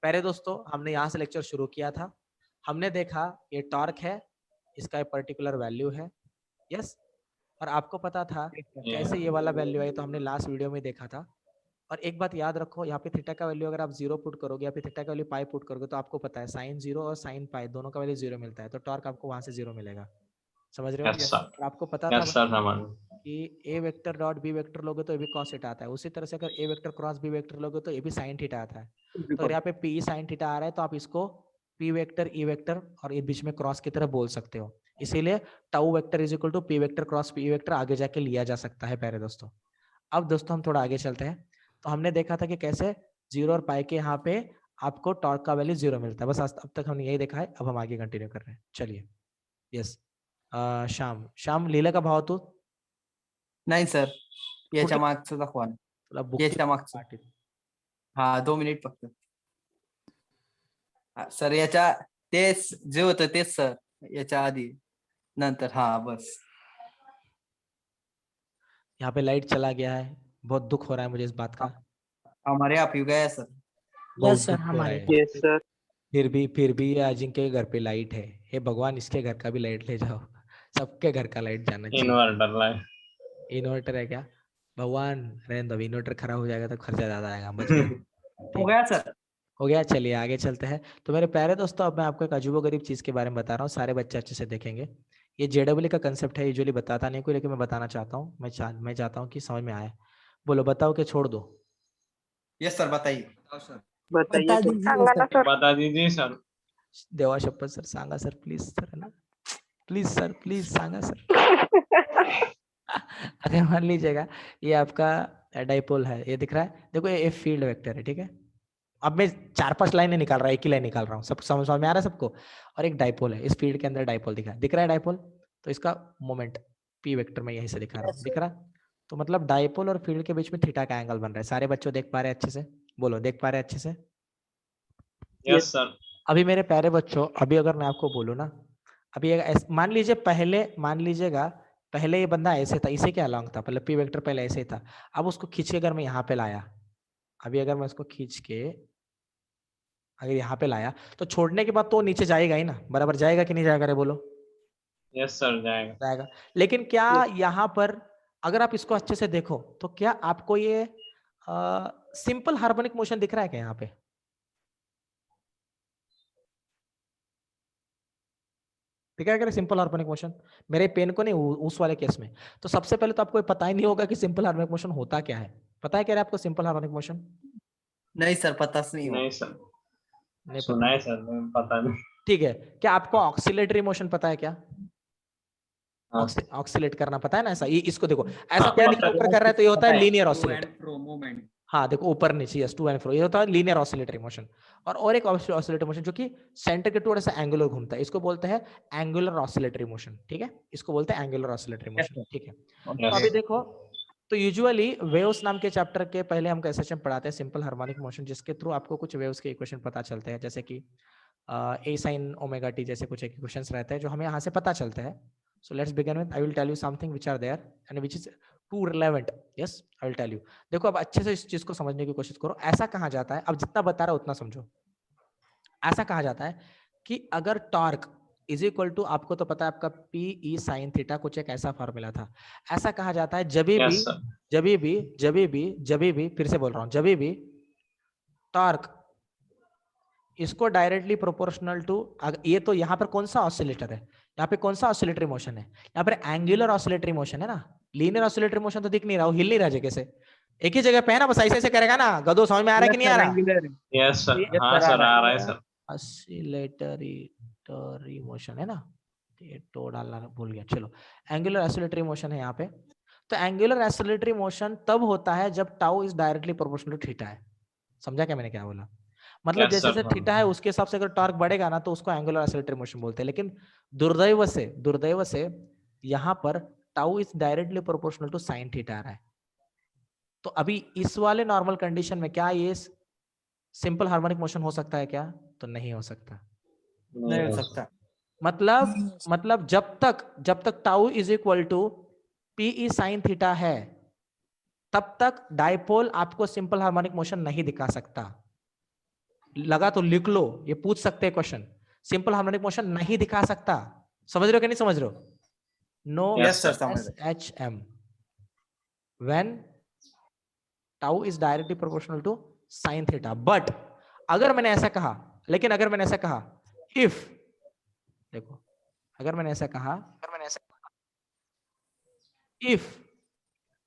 पहले दोस्तों हमने यहाँ से लेक्चर शुरू किया था, हमने देखा ये टॉर्क है, इसका एक पर्टिकुलर वैल्यू है, यस, और आपको पता था कैसे ये वाला वैल्यू है, तो हमने लास्ट वीडियो में देखा था। और एक बात याद रखो, यहाँ पे थीटा का वैल्यू अगर आप 0 पुट करोगे या फिर थीटा का वैल्यू पाई पुट करोगे तो आपको पता है साइन 0 और साइन पाई दोनों का वैल्यू 0 मिलता है, तो टॉर्क आपको वहां से 0 मिलेगा। समझ रहे हो? यस सर, और आपको पता था यस सर समझ। कि ए वेक्टर डॉट बी वेक्टर लोगे तो ये भी कॉस थीटा आता है, उसी तरह से अगर ए वेक्टर क्रॉस बी वेक्टर लोगे तो ये भी साइन थीटा आता है। तो अगर यहाँ पे पी साइन थीटा आ रहा है तो आप इसको पी वेक्टर ई वेक्टर और ये बीच में क्रॉस की तरह बोल सकते हो, इसीलिए tau vector is equal to P vector cross P vector आगे जाके लिया जा सकता है प्यारे दोस्तों। अब दोस्तों हम थोड़ा आगे चलते हैं, तो हमने देखा था कि कैसे 0 और पाई के यहाँ पे आपको टॉर्क का वैल्यू 0 मिलता है, बस अब तक हमने यही देखा है। अब हम आगे कंटिन्यू कर रहे हैं, चलिए। यस श्याम लिहिलं का भाव तू? नाही सर, याच्या मागचं दाखवा ना. तुला बुक याच्या मागचं. हा 2 मिनिट फक्त. सर याच्या तेच जे होतं तेच सर, याच्या आधी नंतर. हा बस. यहाँ पे लाइट चला गया है, बहुत दुख हो रहा है मुझे इस बात का। हमारे आप ही गया सर. बहुत दुख हो रहा है। Yes sir. फिर भी ये अजिंक्य के घर पे लाइट है, हे भगवान इसके घर का भी लाइट ले जाओ, सबके घर का लाइट जाना चाहिए। इन्वर्टर लाइट, इन्वर्टर है क्या? भगवान रहने दो, इन्वर्टर खराब हो जाएगा तो खर्चा ज्यादा आएगा, बच गए। हो गया सर. हो गया, चलिए आगे चलते हैं। तो मेरे प्यारे दोस्तों, अब मैं आपको एक अजीबोगरीब चीज के बारे में बता रहा हूँ, सारे बच्चे अच्छे से देखेंगे। ये जेडब्ल्यू का कंसेप्ट है, यूजुअली बताता नहीं कोई, लेकिन मैं बताना चाहता हूँ, मैं चाहता हूँ कि समझ में आए। बोलो, बताओ कि छोड़ दो? यस सर, बताइए. बताइए सर। बता दीजिए सर. देवा शपथ sir, Sanga sir, please sir, है ना, please sir, please Sanga sir. अगर मान लीजिएगा ये आपका डाइपोल है, ये दिख रहा है, देखो ये फील्ड वेक्टर है, ठीक है। अब मैं 4-5 लाइनें निकाल रहा हूँ, एक ही लाइन निकाल रहा हूँ, सब समझ में आ रहा है सबको? और एक डाइपोल है, इस फील्ड के अंदर डाइपोल दिख रहा है डाइपोल, तो इसका मोमेंट पी वेक्टर में यहीं से दिखा रहा हूँ, दिख रहा? तो मतलब डाइपोल और फील्ड के बीच में थीटा का एंगल बन रहा है। सारे बच्चों देख पा रहे हैं अच्छे से? बोलो, देख पा रहे हैं अच्छे से? Yes sir. अभी मेरे प्यारे बच्चों, अभी अगर मैं आपको बोलूँ ना, अभी मान लीजिए मान लीजिएगा पहले ये बंदा ऐसे था, इसे क्या लॉन्ग था, पहले पी वेक्टर पहले ऐसे ही था, अब उसको खींच के अगर मैं यहाँ पे लाया, अभी अगर मैं उसको खींच के अगर यहाँ पे लाया, तो छोड़ने के बाद तो नीचे जाएगा ही ना, बराबर जाएगा कि नहीं जाएगा? रे बोलो। यस सर, जाएगा। लेकिन क्या यहाँ पर अगर आप इसको अच्छे से देखो तो क्या आपको ये सिंपल हार्मोनिक मोशन दिख रहा है क्या यहाँ पे? ठीक है, सिंपल हार्मोनिक मोशन, मेरे पेन को नहीं, उस वाले केस में। तो सबसे पहले तो आपको पता ही नहीं होगा कि सिंपल हार्मोनिक मोशन होता क्या है। पता है क्या आपको सिंपल हार्मोनिक मोशन? नहीं सर, पताच नहीं. नहीं सर, नहीं सुना है सर, पता नहीं. ठीक है, क्या आपको ऑक्सीलेटरी मोशन पता है क्या? ऑक्सीलेट करना पता है ना, ऐसा, ये इसको देखो, ऐसा कोई हेलीकॉप्टर कर रहा है तो ये होता है लीनियर ऑसिलेटर। हाँ देखो, ऊपर नीचे, यस, टू एंड फ्रो, ये होता है लीनियर ऑसिलेटरी मोशन। और एक ऑसिलेटरी मोशन जो कि सेंटर के टुवर्ड ऐसा एंगुलर घूमता है, इसको बोलते हैं एंगुलर ऑसिलेटरी मोशन, ठीक है, इसको बोलते हैं एंगुलर ऑसिलेटरी मोशन, ठीक है। तो अभी देखो, तो यूजुअली वेव्स नाम के चैप्टर के पहले हम कैसे सेशन पढ़ाते हैं सिंपल हार्मोनिक मोशन, जिसके थ्रू आपको कुछ वेव्स के इक्वेशन पता चलते हैं, जैसे कि ए साइन ओमेगा टी जैसे कुछ इक्वेशंस रहते हैं जो हमें यहाँ से पता चलते हैं। So let's begin with, I will tell you something which are there and which is too relevant. Yes, I will tell you. देखो अब अच्छे से इस चीज को समझने की कोशिश करो। ऐसा कहा जाता है, अब जितना बता रहा हूं उतना समझो। ऐसा कहा जाता है कि अगर टॉर्क इज इक्वल टू, आपको तो पता है आपका पी ई साइन थीटा, कुछ एक ऐसा फॉर्मूला था। ऐसा कहा जाता है जब भी फिर से बोल रहा हूं, जब भी टॉर्क इसको डायरेक्टली प्रोपोर्शनल टू, ये तो यहाँ पर कौन सा ऑसिलेटर है, यहाँ पे कौन सा ऑसिलेटरी मोशन है, यहाँ पर एंगुलर ऑसिलेटरी मोशन है ना, लीनियर ऑसिलेटरी मोशन तो दिख नहीं रहा, हिल नहीं रहा जगह से, एक ही जगह पे है ना, बस ऐसे ऐसे करेगा ना। गदो समझ में आ रहा है कि नहीं आ रहा? यस सर, हाँ सर, आ रहा है सर. ऑसिलेटरी मोशन है ना, ये तो डालना भूल गया, चलो, एंगुलर ऑसिलेटरी मोशन है यहाँ पे। तो एंगुलर ऑसिलेटरी मोशन तब होता है जब tau is directly proportional to theta है। समझा क्या मैंने क्या बोला? मतलब जैसे जैसे थीटा है उसके हिसाब से अगर टॉर्क बढ़ेगा ना तो उसको एंगुलर ऑसिलेटरी मोशन बोलते हैं। लेकिन दुर्दैव से यहाँ पर tau is directly proportional to sine theta आ रहा है। तो अभी इस वाले नॉर्मल कंडीशन में क्या ये सिंपल हार्मोनिक मोशन हो सकता है क्या? तो नहीं हो सकता, नहीं हो सकता। मतलब जब तक tau is equal to P E sine theta है तब तक डाइपोल आपको सिंपल हार्मोनिक मोशन नहीं दिखा सकता। लगा तो लिख लो, ये पूछ सकते हैं क्वेश्चन। सिंपल हार्मोनिक मोशन नहीं दिखा सकता, समझ रहे हो कि नहीं समझ रहे हो? No Yes, sir. SHM when tau is directly proportional to sin theta। But अगर मैंने ऐसा कहा, लेकिन अगर मैंने ऐसा कहा if, देखो अगर मैंने ऐसा कहा if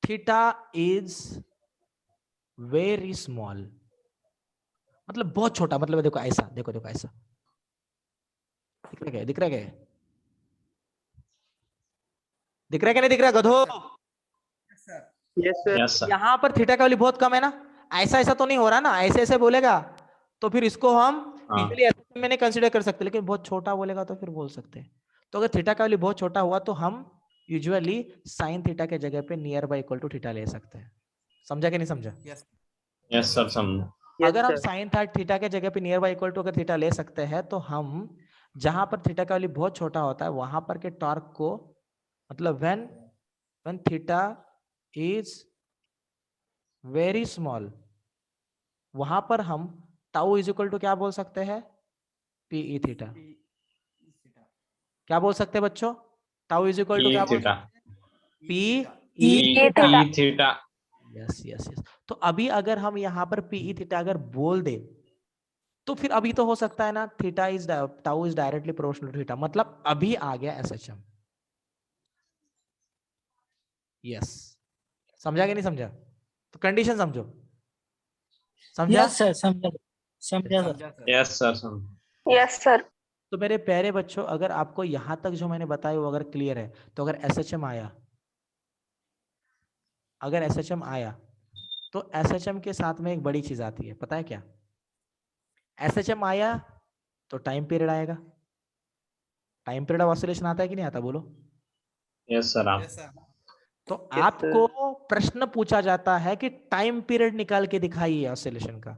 theta is very small, मतलब बहुत छोटा, मतलब देखो ऐसा, देखो देखो ऐसा दिख रहा है क्या, दिख रहा है क्या, दिख रहा है क्या नहीं दिख रहा गधो? Yes sir. Yes, sir. यहाँ पर थीटा का वैल्यू बहुत कम है ना, ऐसा ऐसा तो नहीं हो रहा ना, ऐसे ऐसे बोलेगा तो फिर इसको हम हाँ। यूजुअली ऐसे में नहीं कंसीडर कर सकते, लेकिन बहुत छोटा बोलेगा तो फिर बोल सकते हैं। तो अगर थीटा का वैल्यू बहुत छोटा हुआ तो हम यूजुअली साइन थीटा के जगह पे near by equal to theta ले सकते हैं। समझा कि नहीं समझा? Yes, sir. समझा। अगर हम साइन थीटा के जगह पे नियर बाय इक्वल टू अगर थीटा ले सकते हैं तो हम जहां पर थीटा का वैल्यू बहुत छोटा होता है वहां पर के टॉर्क को, मतलब when theta is very small, वहां पर हम टाउ इज इक्वल टू क्या बोल सकते हैं? PE theta. क्या बोल सकते हैं बच्चों? टाउ इज इक्वल टू क्या बोल theta. P theta. Yes yes yes. तो अभी अगर हम यहाँ पर पीई थीटा अगर बोल दे तो फिर अभी तो हो सकता है ना theta is tau is directly proportional to theta, मतलब अभी आ गया एसएचएम। यस, समझा कि नहीं समझा? तो कंडीशन समझो, समझा? यस सर, समझा समझा सर। Yes, sir. समझा। Yes sir. तो मेरे प्यारे बच्चों, अगर आपको यहां तक जो मैंने बताया वो अगर क्लियर है तो अगर एसएचएम आया, अगर एसएचएम आया तो एसएचएम के साथ में एक बड़ी चीज आती है, पता है क्या? एसएचएम आया तो टाइम पीरियड आएगा। टाइम पीरियड ऑफ ऑसिलेशन आता है कि नहीं आता, बोलो? Yes, sir. तो आपको प्रश्न पूछा जाता है कि टाइम पीरियड निकाल के दिखाइए ऑसिलेशन का,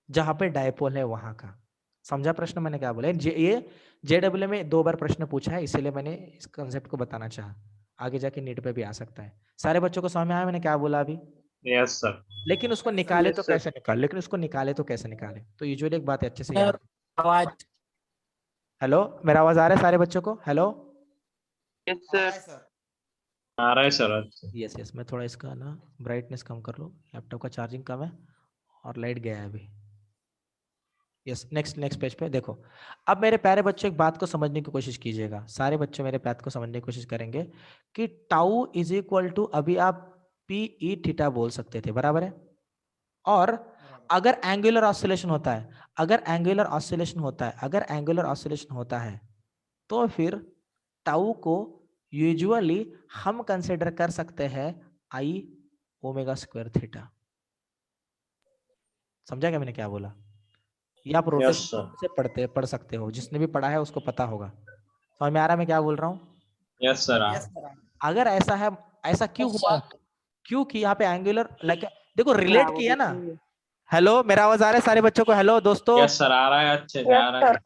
जहां पे डायपोल है वहां का। समझा प्रश्न मैंने क्या बोला? ये जेडब्ल्यू में 2 बार प्रश्न पूछा है, इसीलिए मैंने इस कंसेप्ट को बताना चाहा। आगे जाके नीट पे भी आ सकता है। सारे बच्चों को समझ में आया मैंने क्या बोला अभी? Yes, sir. लेकिन उसको निकाले Yes, तो sir. कैसे निकाले, लेकिन उसको निकाले तो कैसे निकाले? तो यूजुअली एक बात अच्छे से सर, याद। आवाज हेलो, मेरा आवाज आ रहा है सारे बच्चों को? Hello, yes sir. आ रहा है सर। Yes yes. मैं थोड़ा इसका ना ब्राइटनेस कम कर लूं, लैपटॉप का चार्जिंग कम है और लाइट गया है अभी। यस, नेक्स्ट पेज पे देखो। अब मेरे प्यारे बच्चों एक बात को समझने की कोशिश कीजिएगा, सारे बच्चे मेरे बात को समझने की कोशिश करेंगे कि टाउ इज इक्वल टू, अभी आप पी ई थीटा बोल सकते थे, बराबर है? और अगर एंगुलर ऑसिलेशन होता है, अगर एंगुलर ऑसिलेशन होता है, अगर एंगुलर ऑसिलेशन होता है तो फिर टाउ को यूजुअली हम कंसिडर कर सकते हैं आई ओमेगा स्क्वायर थीटा। समझा क्या मैंने क्या बोला? या आप रोटेशन से पढ़ सकते हो, जिसने भी पढ़ा है उसको पता होगा। समझ में आ रहा है मैं क्या बोल रहा हूँ? Yes, sir. अगर ऐसा है, ऐसा क्यों हुआ? क्योंकि यहाँ पे एंगुलर लाइक देखो रिलेट किया ना। हेलो, मेरा आवाज आ रहा है सारे बच्चों को? हेलो दोस्तों, Yes, sir. आ रहा है, अच्छे से आ रहा है।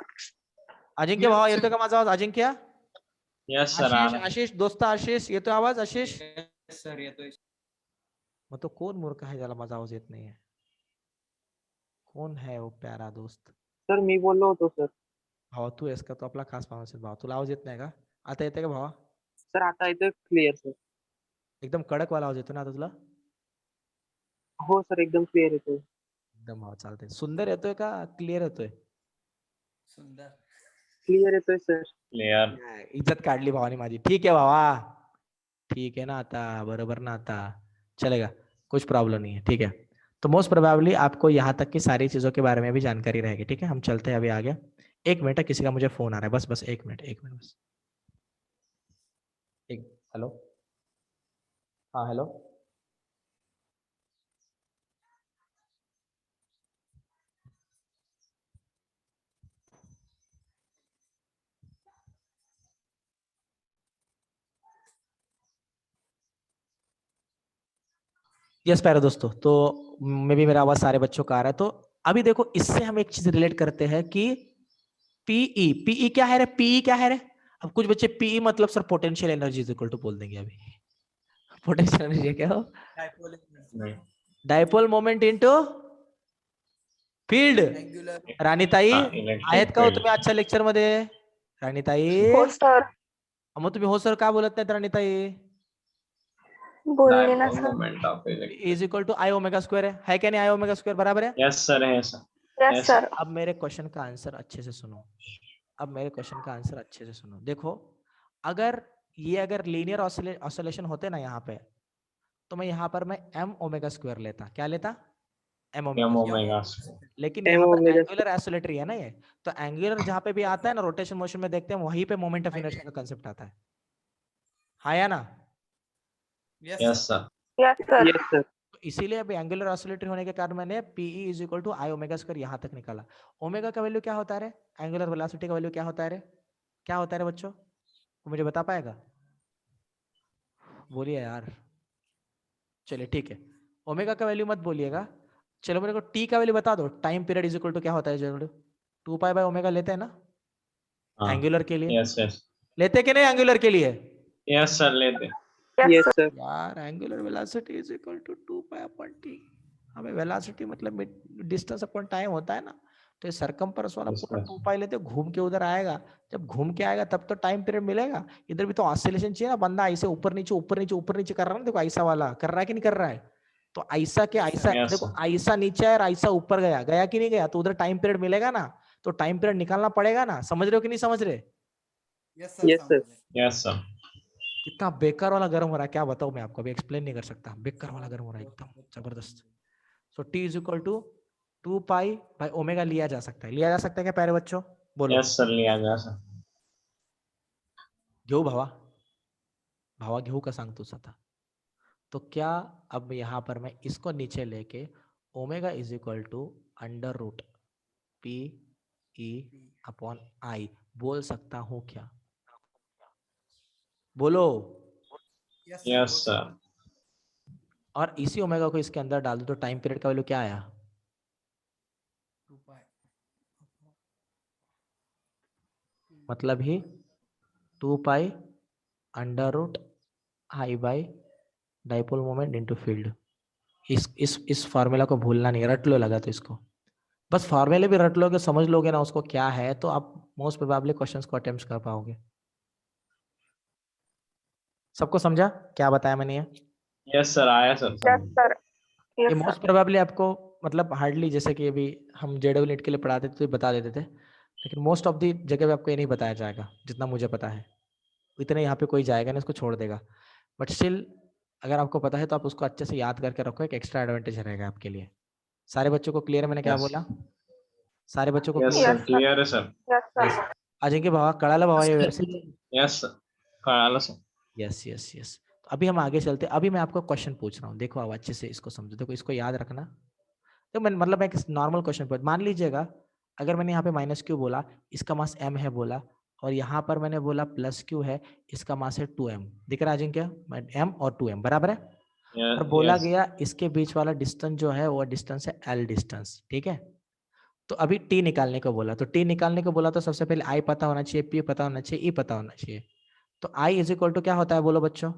अजिंक्य भाव येतोय का माझा आवाज? Ajinkya, Yes, sir. आ आशीष, रहा है। आशीष दोस्त, आशीष येतोय आवाज? आशीष, सर येतोय। मग तो कोण मूर्ख आहे ज्याला माझा आवाज येत नाहीये? कोण है वो प्यारा दोस्त? सर मी बोललो होतो सर. भावा तू आहेस का? तो आपला खास पाहुणा असेल भावा. तुला आवाज येत नाही का? आता येते का भावा? सर आता येतोय क्लिअर सर. एकदम कडक वाला आवाज येतो ना आता तुला? हो सर एकदम क्लिअर येतोय. एकदम भावा चालतंय. सुंदर येतोय का क्लिअर येतोय? सुंदर क्लिअर येतोय सर. क्लियर। इज्जत काढली भावानी माझी. ठीक है भावा, ठीक है ना आता, बरोबर ना आता, चलेगा, कुछ प्रॉब्लम नहीं है, ठीक है। तो मोस्ट प्रोबेबली आपको यहाँ तक की सारी चीजों के बारे में भी जानकारी रहेगी, ठीक है। हम चलते हैं अभी आगे। 1 मिनट, किसी का मुझे फोन आ रहा है, बस 1 मिनट बस। हेलो, हाँ हेलो, यस प्यारे दोस्तों, तो मे भी मेरा आवाज सारे बच्चों का आ रहा है। तो अभी देखो, इससे हम एक चीज रिलेट करते हैं कि पीई, पीई क्या है रे? पीई क्या है रे? अब कुछ बच्चे पीई मतलब sir potential energy is equal to बोल देंगे अभी। पोटेंशियल एनर्जी क्या हो? Dipole dipole moment into field Angular. Ranitai हाँ, आहेत इलेक्ट्रिक का हो फील्ड तुम्ही आजच्या लेक्चर मध्ये? राणीताई हो सर, मग तुम्ही हो सर का बोलत नाहीत राणीताई? बोलली ना dipole sir. Moment of electric is equal to I omega square है क्या नहीं? आई ओमेगा स्क्वायर बराबर है. यस सर है सर यस यस सर. अब मेरे क्वेश्चन का आंसर अच्छे से सुनो. अब मेरे क्वेश्चन का आंसर अच्छे से सुनो. देखो अगर लीनियर ऑसिलेशन होते ना यहाँ पे, तो मैं यहाँ पर मैं m ओमेगा स्क्वायर लेता. क्या लेता? m omega M square. Omega लेकिन M यहाँ पर ओमेगा एंगुलर ऑसिलेटरी है ना ये, तो एंगुलर जहाँ पे भी आता है ना रोटेशन मोशन में देखते हैं, वहीं पे मोमेंट ऑफ इनर्शिया का कंसेप्ट आता है. हाँ या ना? Yes, yes sir. Sir yes sir. Yes sir. तो इसीलिए अभी एंगुलर ऑसिलेटरी होने के कारण मैंने PE is equal to I omega square यहाँ तक निकाला. ओमेगा का वैल्यू क्या होता है रे? एंगुलर वेलोसिटी का वैल्यू क्या होता है रे? क्या होता है रे बच्चों? तो मुझे बता पाएगा? बोलिए यार. चलिए ठीक है, ओमेगा का वैल्यू मत बोलिएगा. चलो मेरे को टी का वैल्यू बता दो. Time period is equal to क्या होता है जनरली? 2 पाई बाय ओमेगा लेते हैं ना हाँ एंगुलर के लिए? यस यस लेते कि नहीं एंगुलर के लिए? यस सर लेते यस यस सर. सर. यार angular velocity is equal to 2 pi upon T. हमें वेलोसिटी मतलब डिस्टेंस अपॉन टाइम होता है ना, तो ये सरकमफेरेंस वाला Yes, पूरा sir. 2 पाई लेते घूम के उधर आएगा. जब घूम के आएगा तब तो टाइम पीरियड मिलेगा. इधर भी तो ऑसिलेशन चाहिए ना. बंदा ऐसे ऊपर नीचे ऊपर नीचे ऊपर नीचे कर रहा है ना. देखो ऐसा वाला कर रहा है कि नहीं कर रहा है? तो ऐसा के ऐसा Yes, देखो, sir. ऐसा नीचे है और ऐसा ऊपर गया गया कि नहीं गया, तो उधर टाइम पीरियड मिलेगा ना. तो टाइम पीरियड निकालना पड़ेगा ना. समझ रहे हो कि नहीं समझ रहे? Yes, sir. Yes, sir. Yes sir कितना बेकार वाला गर्म हो रहा है क्या बताऊं मैं आपको, अभी एक्सप्लेन नहीं कर सकता. बेकार वाला गर्म हो रहा है एकदम जबरदस्त. So T is equal to 2 pi by omega लिया जा सकता है. लिया जा सकता है क्या प्यारे बच्चों? बोलो. यस सर लिया जा सर घेऊ भावा, भावा घेऊ का सांग तुझा था. तो क्या अब यहाँ पर मैं इसको नीचे लेके omega is equal to under root P E upon I बोल सकता हूँ क्या? बोलो. Yes, sir. यस सर और इसी ओमेगा को इसके अंदर डाल दो तो टाइम पीरियड का वैल्यू क्या आया? 2 pi. मतलब ही 2 pi under root I by dipole moment into field. इस फार्मूला को भूलना नहीं. रट लो लगा तो इसको, बस फार्मूले भी रट लोगे, समझ लोगे ना उसको क्या है, तो आप मोस्ट प्रोबेबली क्वेश्चंस को अटेम्प्ट कर पाओगे. सबको समझा क्या बताया मैंने? ये यस सर आया सर यस समझ sir. Yes sir. Most probably आपको मतलब हार्डली, जैसे कि अभी हम जेडब्ल्यू नीट के लिए पढ़ाते थे तो बता देते थे, लेकिन मोस्ट ऑफ दी जगह पे आपको ये नहीं बताया जाएगा जितना मुझे पता है. इतने यहाँ पे कोई जाएगा नहीं, इसको छोड़ देगा. बट स्टिल अगर आपको पता है तो आप उसको अच्छे से याद करके रखो. एक एक्स्ट्रा एडवांटेज रहेगा आपके लिए. सारे बच्चों को क्लियर है मैंने क्या Yes. बोला? सारे बच्चों को yes clear sir Yes, sir. Clear है सर यस है? सर. अजिंक्य भावा कळालं भावा ये व्यवस्थित? यस सर कळालं सर यस यस यस. अभी हम आगे चलते. अभी मैं आपको क्वेश्चन पूछ रहा हूँ, देखो आप अच्छे से इसको समझो. देखो इसको याद रखना. तो मैं मतलब एक नॉर्मल क्वेश्चन पूछ, मान लीजिएगा अगर मैंने यहाँ पे माइनस क्यू बोला, इसका मास m है बोला, और यहाँ पर मैंने बोला प्लस क्यू है, इसका मास है 2m. दिख रहा है अजिंक्य? m और 2m बराबर है. और बोला यस गया इसके बीच वाला डिस्टेंस जो है वो डिस्टेंस है l डिस्टेंस. ठीक है. तो अभी t निकालने को बोला, तो t निकालने को बोला तो सबसे पहले i पता होना चाहिए, p पता होना चाहिए, e पता होना चाहिए. तो i इज इक्वल टू क्या होता है बोलो बच्चों?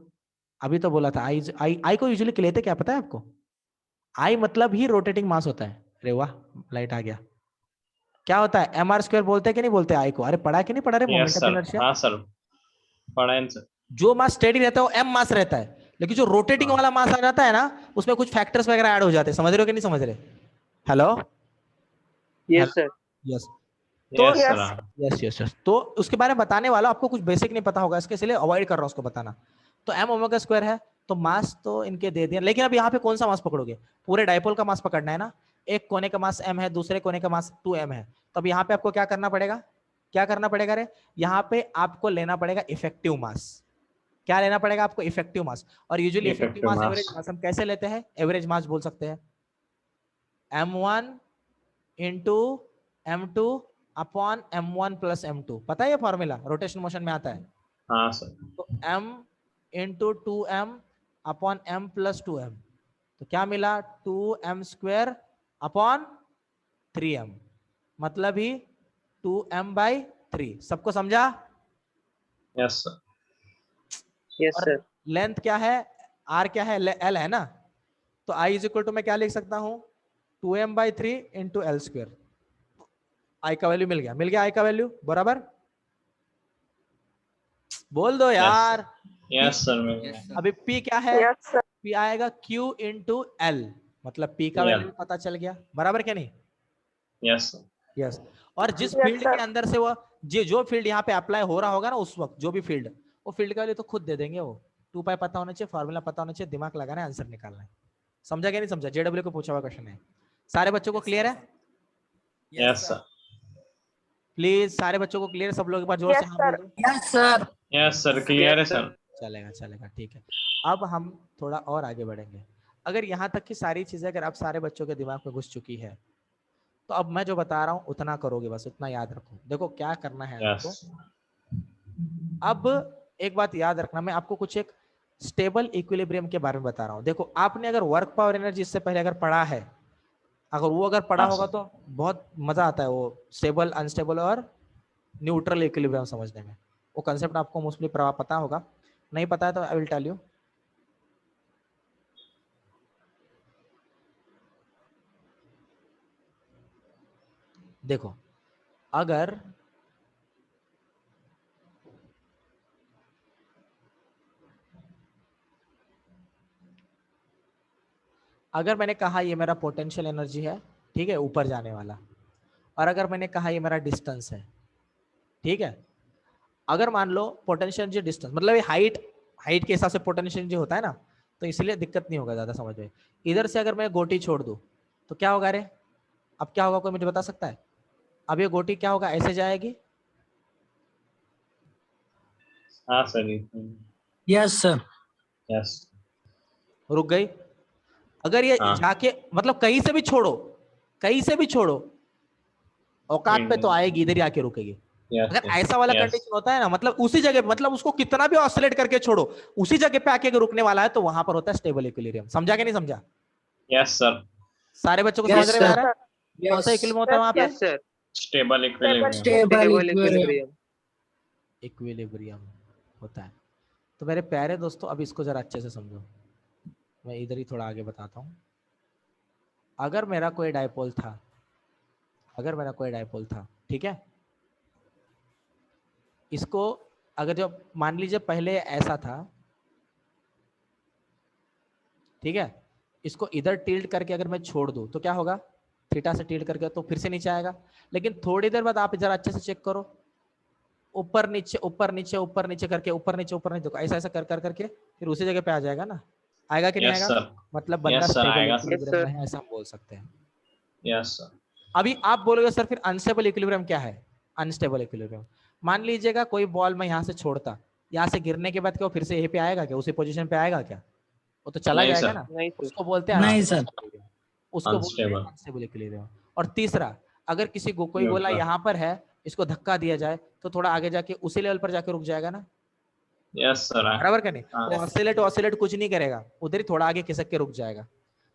अभी तो बोला था i को यूजुअली लेते क्या पता है आपको? i मतलब ही रोटेटिंग मास होता है. अरे वाह लाइट आ गया. क्या होता है? mr स्क्वायर बोलते हैं कि नहीं बोलते i को? अरे पढ़ा कि नहीं पढ़ा रे मोमेंट ऑफ सर इनर्शिया? हाँ सर पढ़ा है सर जो मास स्टेडी रहता है वो m मास रहता है, लेकिन जो रोटेटिंग वाला मास आ जाता है ना, उसमें कुछ फैक्टर्स वगैरह ऐड हो जाते हैं. समझ रहे हो कि नहीं समझ रहे? हेलो. Yes sir. यस. तो yes sir yes yes yes. तो उसके बारे में बताने वाला आपको कुछ बेसिक नहीं पता होगा, इसके इसलिए अवॉइड कर रहा हूं उसको बताना. तो m ओमेगा स्क्वायर है, तो मास तो इनके दे दिया, लेकिन अब यहाँ पे कौन सा मास पकड़ोगे? पूरे डाइपोल का मास पकड़ना है ना. एक कोने का मास m है, दूसरे कोने का मास 2m है. तो अब यहाँ पे आपको क्या करना पड़ेगा? क्या करना पड़ेगा रे? यहाँ पे आपको लेना पड़ेगा इफेक्टिव मास. क्या लेना पड़ेगा आपको? इफेक्टिव मास. और यूजुअली इफेक्टिव Effective मास, mass. एवरेज मास हम कैसे लेते हैं? एवरेज मास बोल सकते हैं m1 into m2 upon m1 plus m2. पता है ये फॉर्मूला रोटेशन मोशन में आता है. हाँ सर तो m into 2m upon m plus 2m. तो क्या मिला? 2m स्क्वायर अपॉन 3m, मतलब ही 2m बाई 3. सबको समझा? यस सर यस और सर. लेंथ क्या है? r क्या है? l है ना. तो i इज इक्वल टू मैं क्या लिख सकता हूं? 2m/3 into L square. आई का वैल्यू मिल गया आई का वैल्यू बराबर। बोल दो यार। यस सर मिल Yes, गया। sir. अभी P क्या है? Yes, sir. P आएगा Q इंटू एल, मतलब P का Yeah. वैल्यू पता चल गया, बराबर क्या नहीं? Yes yes. और जिस Yes, फील्ड sir. के अंदर से वो जो फील्ड यहाँ पे अप्लाई हो रहा होगा ना उस वक्त, जो भी फील्ड, वो फील्ड का वैल्यू तो खुद दे देंगे वो। 2 पाई पता होना चाहिए, फॉर्मूला पता होना चाहिए, दिमाग लगाना है, आंसर निकालना है। समझा क्या नहीं समझा? जेडब्ल्यू को पूछा हुआ क्वेश्चन है। सारे बच्चों को क्लियर है? यस सर प्लीज सारे बच्चों को क्लियर? सब लोग एक बार जोर से Yes, हाँ sir. बोल दो। Yes sir. Yes sir clear है Yes, sir. सर। चलेगा चलेगा, ठीक है। अब हम थोड़ा और आगे बढ़ेंगे। अगर यहाँ तक की सारी चीजें अगर अब सारे बच्चों के दिमाग में घुस चुकी है, तो अब मैं जो बता रहा हूँ उतना करोगे, बस उतना याद रखो। देखो क्या करना है आपको। यस अब एक बात याद रखना, मैं आपको कुछ एक स्टेबल इक्विलिब्रियम के बारे में बता रहा हूँ। देखो आपने अगर वर्क पावर एनर्जी इससे पहले अगर पढ़ा है, अगर वो अगर पढ़ा हाँ, होगा तो बहुत मजा आता है वो स्टेबल, अनस्टेबल और न्यूट्रल इक्विलिब्रियम समझने में। वो कंसेप्ट आपको मोस्टली पता होगा, नहीं पता है तो आई विल टेल यू। देखो अगर मैंने कहा ये मेरा पोटेंशियल एनर्जी है, ठीक है, ऊपर जाने वाला, और अगर मैंने कहा ये मेरा डिस्टेंस है, ठीक है। अगर मान लो पोटेंशियल एनर्जी डिस्टेंस मतलब ये हाइट के हिसाब से पोटेंशियल एनर्जी होता है ना, तो इसलिए दिक्कत नहीं होगा ज्यादा समझ में। इधर से अगर मैं गोटी छोड़ दूं तो क्या होगा रे? अब क्या होगा, कोई मुझे बता सकता है? अब ये गोटी क्या होगा, ऐसे जाएगी, हाँ सर यस सर। यस रुक गई। अगर ये हाँ। जाके मतलब कहीं से भी छोड़ो, औकात पे तो आएगी, इधर ही आके रुकेगी। अगर ऐसा वाला कंडीशन होता है ना, मतलब उसी जगह पे, मतलब उसको कितना भी ऑसिलेट करके छोड़ो, उसी जगह पे आके रुकने वाला है, तो वहां पर होता है स्टेबल इक्विलिब्रियम। समझा क्या नहीं समझा? यस सर सारे बच्चों को Yes, समझ में आ sir. रहा है? कौन सा इक्विलिब्रियम होता है वहां पे? Yes, sir. Stable equilibrium Stable Stable equilibrium. equilibrium. Equilibrium होता है। तो मेरे प्यारे दोस्तों, अब इसको जरा अच्छे से समझो। मैं इधर ही थोड़ा आगे बताता हूँ। अगर मेरा कोई डायपोल था, ठीक है, इसको अगर जब मान लीजिए पहले ऐसा था, ठीक है, इसको इधर टिल्ट करके अगर मैं छोड़ दूं तो क्या होगा? थीटा से टिल्ट करके तो फिर से नीचे आएगा। लेकिन थोड़ी देर बाद आप जरा अच्छे से चेक करो, ऊपर नीचे ऊपर नीचे ऊपर नीचे करके ऊपर नीचे देखो, ऐसा ऐसा कर करके फिर उसी जगह पे आ जाएगा ना। आएगा कि नहीं यस आएगा? सर मतलब बंदा Yes, sir, स्टेबल आएगा। इक्विलिब्रियम Yes, में है, ऐसा हम बोल सकते हैं। यस सर अभी आप बोलोगे सर फिर अनस्टेबल इक्विलिब्रियम क्या है? अनस्टेबल इक्विलिब्रियम, मान लीजिएगा कोई बॉल मैं यहाँ से छोड़ता, यहाँ से गिरने के बाद क्या वो फिर से यहीं पे आएगा क्या? उसी पोजीशन पे आएगा क्या? वो तो चला नहीं, जाएगा सर। ना। नहीं, sir. उसको बोलते हैं नहीं, unstable सर। equilibrium। उसको बोलते हैं Unstable. Unstable equilibrium. और तीसरा, अगर किसी को कोई बोला Neutral. यहाँ पर है, इसको धक्का दिया जाए तो थोड़ा आगे जाके उसी लेवल पर जाके रुक जाएगा ना, यस सर बराबर क्या नहीं? हाँ। वो ऑसिलेट कुछ नहीं करेगा, उधर ही थोड़ा आगे खिसक के रुक जाएगा।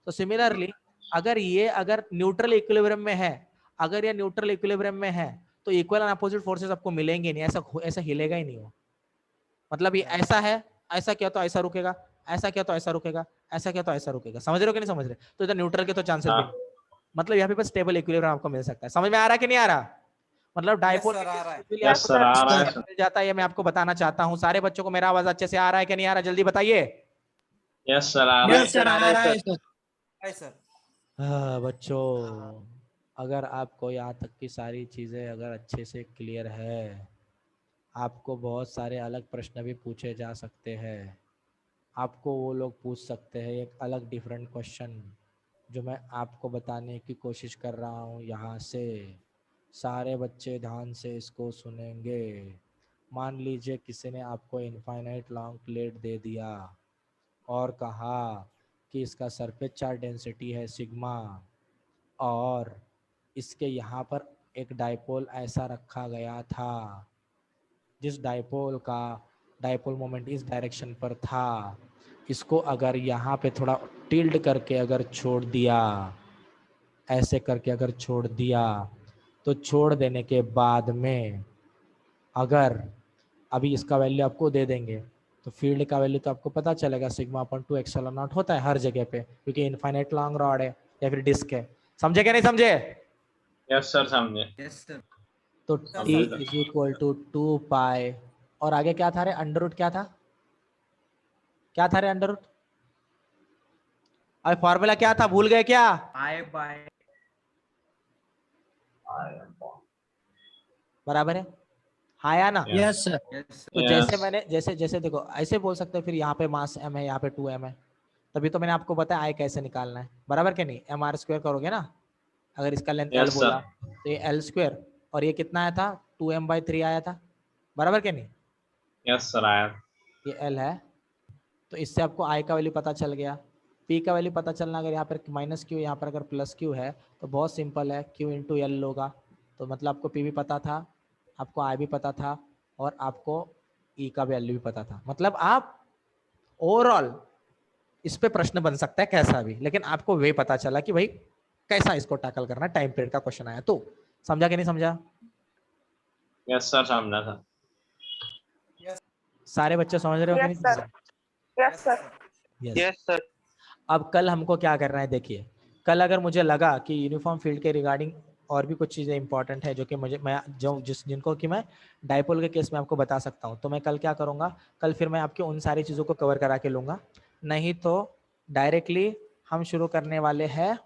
तो सिमिलरली अगर न्यूट्रल इक्विलिब्रियम में है, अगर ये न्यूट्रल इक्विलिब्रियम में है, तो इक्वल एंड अपोजिट फोर्सेस आपको मिलेंगे नहीं, ऐसा हिलेगा ही नहीं हो। मतलब ये ऐसा है, ऐसा क्या तो ऐसा रुकेगा, ऐसा क्या तो ऐसा रुकेगा, ऐसा क्या तो ऐसा रुकेगा। समझ रहे हो कि नहीं समझ रहे? तो इधर न्यूट्रल के तो चांसेस भी हाँ। नहीं। मतलब यहाँ पे बस स्टेबल इक्विलिब्रियम आपको मिल सकता है। समझ में आ रहा है कि नहीं आ रहा? मतलब डायपोल sir, आ रहा है। Yes, sir, आ रहा है, sir. मिल जाता है, ये मैं आपको बताना चाहता हूँ। सारे बच्चों को मेरा आवाज अच्छे से आ रहा है कि नहीं आ रहा? जल्दी बताइए। यस सर आ रहा है। यस सर, आ रहा है सर। Yes, sir. हाँ बच्चों, अगर आपको यहाँ तक की सारी चीजें अगर अच्छे से क्लियर है, आपको बहुत सारे अलग प्रश्न भी पूछे जा सकते हैं। आपको वो लोग पूछ सकते हैं एक अलग डिफरेंट क्वेश्चन, जो मैं आपको बताने की कोशिश कर रहा हूँ यहाँ से। सारे बच्चे ध्यान से इसको सुनेंगे। मान लीजिए किसी ने आपको इनफाइनाइट लॉन्ग प्लेट दे दिया और कहा कि इसका सरफेस चार्ज डेंसिटी है सिग्मा, और इसके यहाँ पर एक डायपोल ऐसा रखा गया था जिस डायपोल का डायपोल मोमेंट इस डायरेक्शन पर था। इसको अगर यहाँ पे थोड़ा टिल्ड करके अगर छोड़ दिया, ऐसे करके अगर छोड़ दिया, तो छोड़ देने के बाद में अगर अभी इसका वैल्यू आपको दे देंगे, तो फील्ड का वैल्यू तो आपको पता चलेगा, सिग्मा अपन 2 एप्सिलॉन नॉट होता है हर जगह पे, क्योंकि इनफाइनाइट लॉन्ग रॉड है या फिर डिस्क है। समझे क्या नहीं समझे? यस सर समझे। Yes sir. तो समझ t गए। इज इक्वल टू 2 पाई, और आगे क्या था रे? अंडर रूट क्या था? क्या था रे अंडर रूट? अरे फॉर्मूला क्या था, भूल गए क्या? I by बराबर है, हाँ या ना? Yeah. Yes, sir. yes तो Yes. जैसे मैंने जैसे जैसे देखो ऐसे बोल सकते हो, फिर यहाँ पे मास m है, यहाँ पे 2m है, तभी तो मैंने आपको बताया i कैसे निकालना है, बराबर के नहीं? एम आर स्क्वायर करोगे ना, अगर इसका लेंथ Yes, l बोला तो ये l स्क्वायर, और ये कितना आया था? 2m/3 आया था, बराबर के नहीं? यस सर आया। ये l है, तो इससे आपको i का वैल्यू पता चल गया। p का वैल्यू पता चलना, अगर यहाँ पर माइनस क्यू, यहाँ पर अगर प्लस क्यू है तो बहुत सिंपल है, q इंटू एल होगा। तो मतलब आपको p भी पता था, आपको i भी पता था, और आपको e का वैल्यू भी पता था। मतलब आप ओवरऑल इस पे प्रश्न बन सकता है कैसा भी, लेकिन आपको वे पता चला कि भाई कैसा इसको टैकल करना है, टाइम पीरियड का क्वेश्चन आया तो। समझा कि नहीं समझा? यस सर समझा था। सारे बच्चे समझ रहे हो कि नहीं समझ रहे? Yes sir. Yes. Yes sir. अब कल हमको क्या करना है, देखिए कल अगर मुझे लगा कि यूनिफॉर्म फील्ड के रिगार्डिंग और भी कुछ चीज़ें इंपॉर्टेंट है जो कि मैं जिनको कि मैं डाइपोल के केस में आपको बता सकता हूँ, तो मैं कल क्या करूँगा, कल फिर मैं आपके उन सारी चीज़ों को कवर करा के लूँगा। नहीं तो डायरेक्टली हम शुरू करने वाले हैं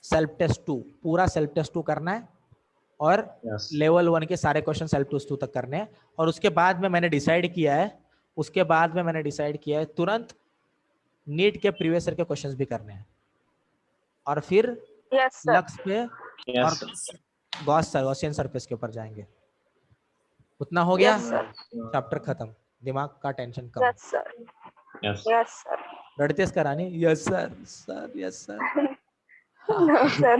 सेल्फ टेस्ट 2, पूरा सेल्फ टेस्ट 2 करना है, और यस लेवल 1 के सारे क्वेश्चन सेल्फ टेस्ट 2 तक करने हैं। और उसके बाद में मैंने डिसाइड किया है तुरंत नीट के प्रीवियस ईयर के क्वेश्चंस भी करने हैं, और फिर यस सर। लक्स पे और यस गॉसियन सरफेस के ऊपर जाएंगे। उतना हो गया, Yes, sir. चैप्टर खत्म, दिमाग का टेंशन कम। Yes sir. Yes yes sir. रड़तेस करानी, yes sir, sir yes sir. No sir.